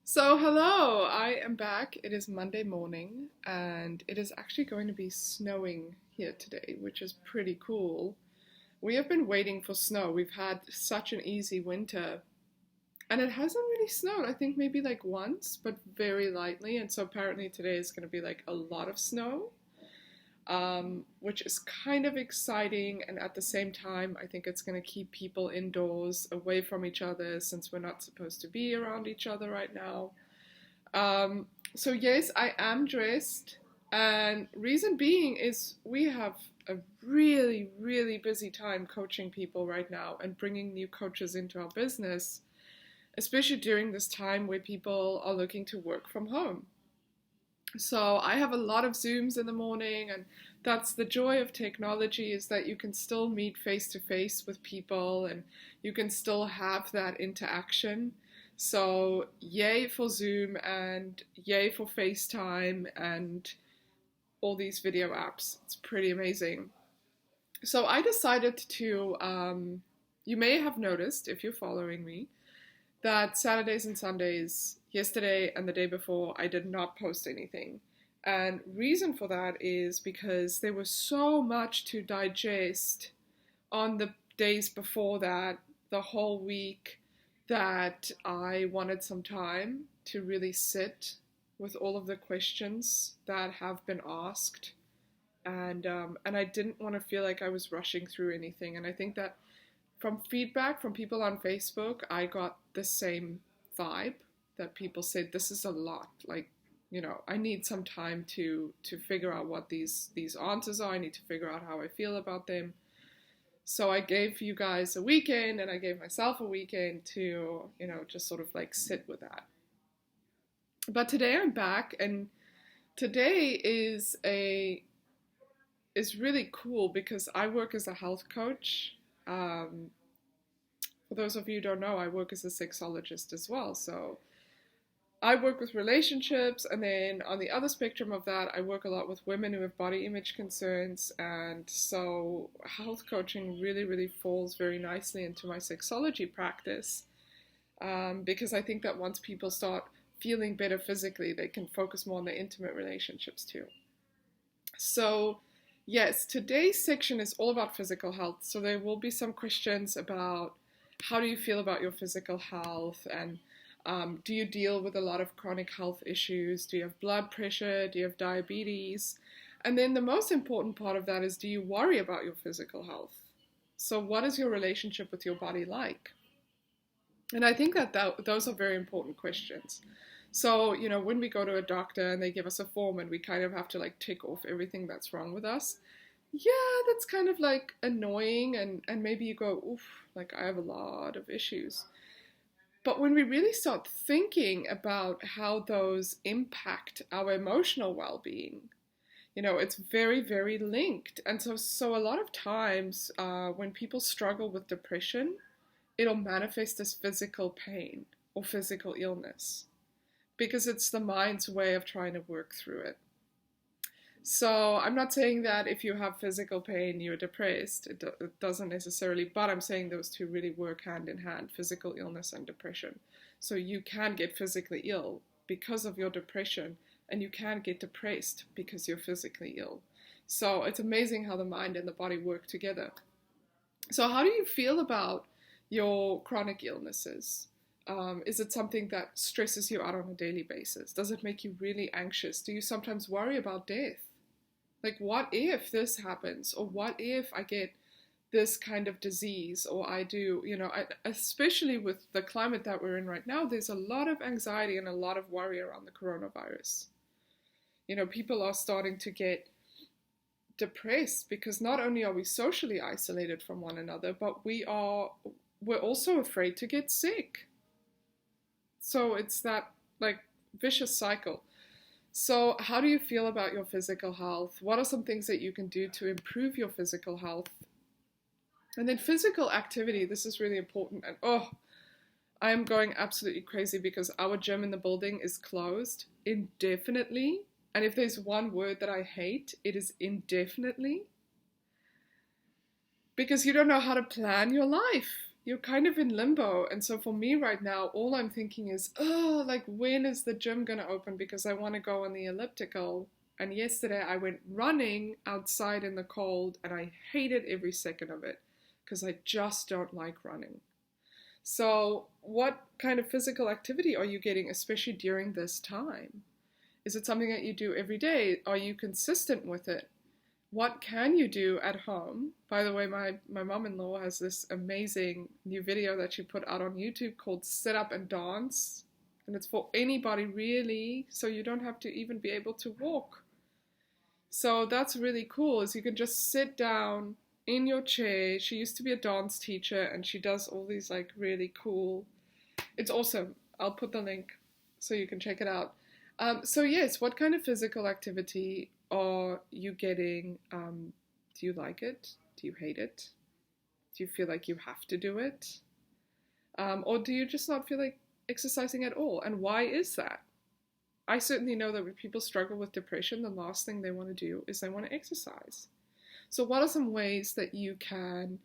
So, hello, I am back. It is Monday morning, and it is actually going to be snowing here today, which is pretty cool. We have been waiting for snow. We've had such an easy winter, and it hasn't really snowed. I think maybe like once, but very lightly. And so, apparently, today is going to be like a lot of snow, which is kind of exciting. And at the same time, I think it's going to keep people indoors, away from each other, since we're not supposed to be around each other right now. So yes, I am dressed, and reason being is we have a really, really busy time coaching people right now and bringing new coaches into our business, especially during this time where people are looking to work from home. So I have a lot of Zooms in the morning, and that's the joy of technology, is that you can still meet face to face with people and you can still have that interaction. So yay for Zoom and yay for FaceTime and all these video apps. It's pretty amazing. So I decided to, you may have noticed if you're following me, that Saturdays and Sundays, yesterday and the day before, I did not post anything. And reason for that is because there was so much to digest on the days before that, the whole week, that I wanted some time to really sit with all of the questions that have been asked, and I didn't want to feel like I was rushing through anything. And I think that from feedback from people on Facebook, I got the same vibe, that people said this is a lot. Like, I need some time to figure out what these answers are. I need to figure out how I feel about them. So I gave you guys a weekend, and I gave myself a weekend to, just sort of like sit with that. But today I'm back, and today is really cool because I work as a health coach. For those of you who don't know, I work as a sexologist as well. So I work with relationships, and then on the other spectrum of that, I work a lot with women who have body image concerns. And so health coaching really, really falls very nicely into my sexology practice, because I think that once people start feeling better physically, they can focus more on their intimate relationships too. So yes, today's section is all about physical health. So there will be some questions about how do you feel about your physical health, and do you deal with a lot of chronic health issues? Do you have blood pressure? Do you have diabetes? And then the most important part of that is, do you worry about your physical health? So what is your relationship with your body like? And I think that those are very important questions. So, when we go to a doctor and they give us a form and we kind of have to like tick off everything that's wrong with us, yeah, that's kind of like annoying, and maybe you go, oof, like I have a lot of issues. But when we really start thinking about how those impact our emotional well-being, it's very, very linked. And so a lot of times when people struggle with depression, it'll manifest as physical pain or physical illness, because it's the mind's way of trying to work through it. So I'm not saying that if you have physical pain, you're depressed. It doesn't necessarily, but I'm saying those two really work hand in hand, physical illness and depression. So you can get physically ill because of your depression, and you can get depressed because you're physically ill. So it's amazing how the mind and the body work together. So how do you feel about your chronic illnesses? Is it something that stresses you out on a daily basis? Does it make you really anxious? Do you sometimes worry about death? Like, what if this happens? Or what if I get this kind of disease? Or I do, especially with the climate that we're in right now, there's a lot of anxiety and a lot of worry around the coronavirus. People are starting to get depressed because not only are we socially isolated from one another, but we're also afraid to get sick. So it's that like vicious cycle. So how do you feel about your physical health? What are some things that you can do to improve your physical health? And then physical activity, this is really important. And I am going absolutely crazy because our gym in the building is closed indefinitely. And if there's one word that I hate, it is indefinitely. Because you don't know how to plan your life. you're kind of in limbo. And so for me right now, all I'm thinking is, oh, like when is the gym going to open? Because I want to go on the elliptical. And yesterday I went running outside in the cold and I hated every second of it because I just don't like running. So what kind of physical activity are you getting, especially during this time? Is it something that you do every day? Are you consistent with it? What can you do at home? By the way, my mom-in-law has this amazing new video that she put out on YouTube called Sit Up and Dance. And it's for anybody really, so you don't have to even be able to walk. So that's really cool, is you can just sit down in your chair. She used to be a dance teacher and she does all these like really cool, it's awesome. I'll put the link so you can check it out. So yes, what kind of physical activity are you getting? Do you like it? Do you hate it? Do you feel like you have to do it? Or do you just not feel like exercising at all? And why is that? I certainly know that when people struggle with depression, the last thing they want to do is they want to exercise. So what are some ways that you can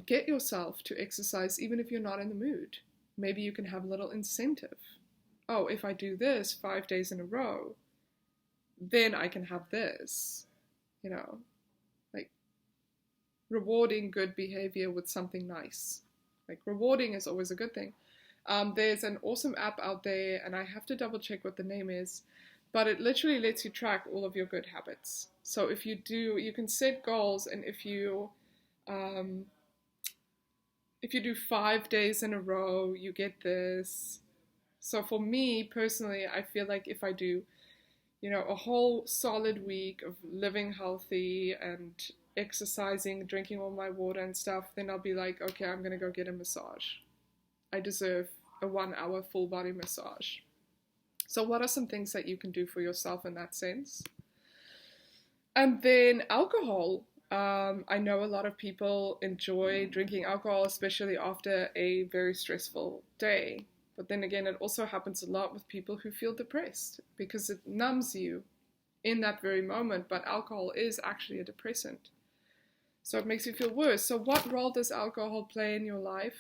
get yourself to exercise even if you're not in the mood? Maybe you can have a little incentive. Oh, if I do this 5 days in a row, then I can have this, like rewarding good behavior with something nice. Like rewarding is always a good thing. There's an awesome app out there, and I have to double check what the name is, but it literally lets you track all of your good habits. So if you do, you can set goals, and if you do 5 days in a row, you get this. So for me personally, I feel like if I do, a whole solid week of living healthy and exercising, drinking all my water and stuff, then I'll be like, okay, I'm going to go get a massage. I deserve a 1 hour full body massage. So what are some things that you can do for yourself in that sense? And then alcohol. I know a lot of people enjoy drinking alcohol, especially after a very stressful day. But then again, it also happens a lot with people who feel depressed because it numbs you in that very moment. But alcohol is actually a depressant. So it makes you feel worse. So what role does alcohol play in your life?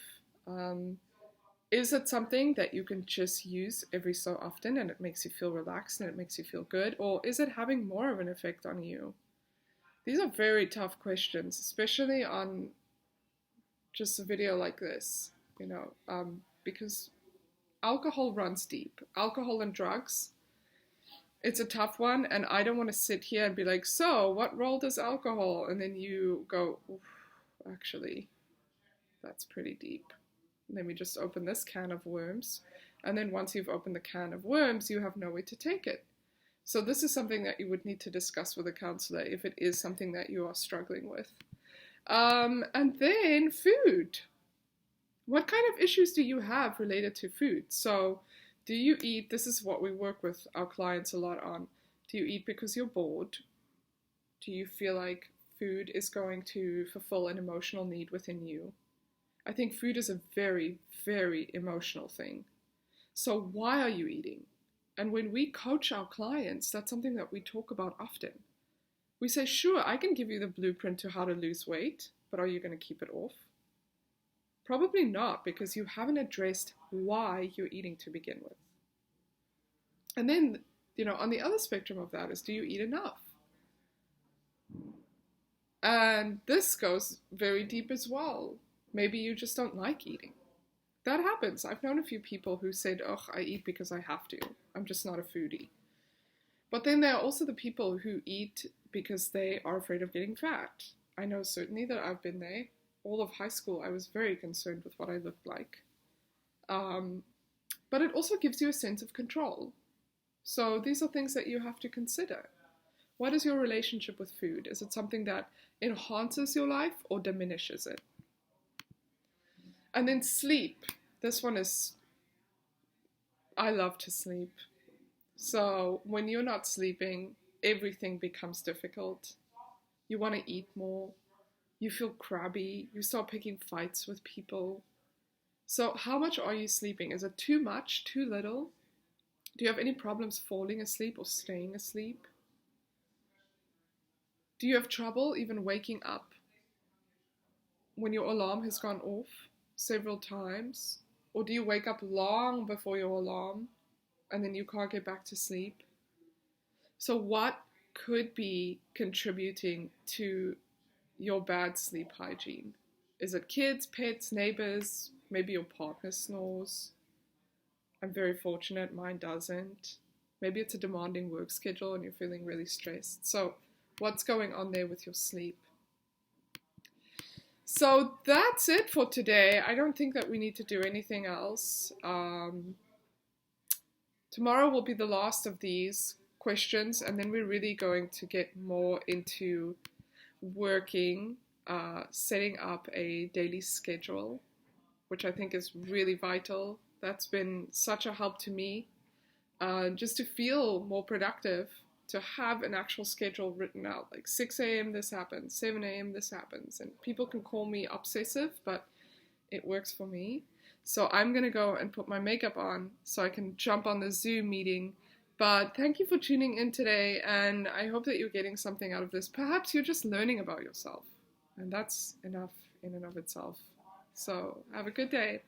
Is it something that you can just use every so often and it makes you feel relaxed and it makes you feel good? Or is it having more of an effect on you? These are very tough questions, especially on just a video like this, because alcohol runs deep. Alcohol and drugs, it's a tough one, and I don't want to sit here and be like, so what role does alcohol? And then you go, actually, that's pretty deep. Let me just open this can of worms. And then once you've opened the can of worms, you have nowhere to take it. So this is something that you would need to discuss with a counselor if it is something that you are struggling with. And then food. What kind of issues do you have related to food? So do you eat, this is what we work with our clients a lot on. Do you eat because you're bored? Do you feel like food is going to fulfill an emotional need within you? I think food is a very, very emotional thing. So why are you eating? And when we coach our clients, that's something that we talk about often. We say, sure, I can give you the blueprint to how to lose weight, but are you going to keep it off? Probably not, because you haven't addressed why you're eating to begin with. And then, on the other spectrum of that is, do you eat enough? And this goes very deep as well. Maybe you just don't like eating. That happens. I've known a few people who said, oh, I eat because I have to. I'm just not a foodie. But then there are also the people who eat because they are afraid of getting fat. I know certainly that I've been there. All of high school, I was very concerned with what I looked like. But it also gives you a sense of control. So these are things that you have to consider. What is your relationship with food? Is it something that enhances your life or diminishes it? And then sleep. This one is, I love to sleep. So when you're not sleeping, everything becomes difficult. You want to eat more. You feel crabby. You start picking fights with people. So how much are you sleeping? Is it too much, too little? Do you have any problems falling asleep or staying asleep? Do you have trouble even waking up when your alarm has gone off? several times? Or do you wake up long before your alarm and then you can't get back to sleep? So, what could be contributing to your bad sleep hygiene? Is it kids, pets, neighbors? Maybe your partner snores. I'm very fortunate, mine doesn't. Maybe it's a demanding work schedule and you're feeling really stressed. So, what's going on there with your sleep? So, that's it for today. I don't think that we need to do anything else. Tomorrow will be the last of these questions, and then we're really going to get more into working, setting up a daily schedule, which I think is really vital. That's been such a help to me, just to feel more productive, to have an actual schedule written out, like 6 a.m. this happens, 7 a.m. this happens, and people can call me obsessive, but it works for me. So I'm going to go and put my makeup on so I can jump on the Zoom meeting. But thank you for tuning in today, and I hope that you're getting something out of this. Perhaps you're just learning about yourself, and that's enough in and of itself. So have a good day.